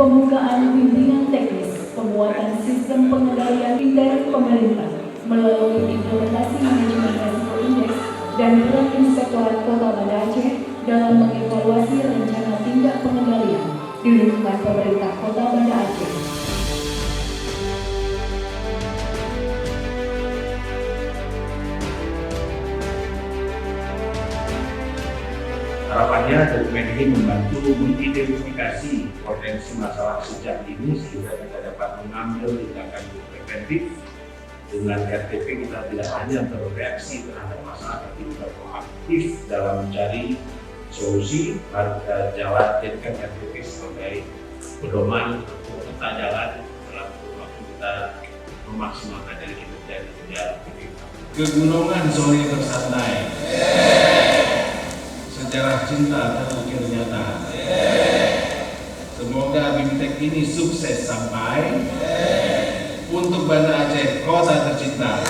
pembukaan bimbingan teknis, penguatan sistem pengendalian intern pemerintah melalui implementasi manajemen risiko indeks dan peran Inspektorat Kota Banda Aceh dalam mengevaluasi rencana tindak pengendalian di lingkungan pemerintah Kota Banda Aceh. Harapannya dokumen ini membantu mengidentifikasi potensi masalah sejak dini sehingga kita dapat mengambil tindakan preventif. Dengan RTP kita tidak hanya bereaksi terhadap masalah, tapi juga proaktif dalam mencari solusi. Harga jalan jadikan RTP sebagai pedoman untuk peta jalan dalam waktu kita memaksimalkan dari kinerja RTP. Kegunungan sore bersantai. Sejarah cinta terukir nyata. Semoga BIMTEK ini sukses sampai untuk Banda Aceh, kota tercinta.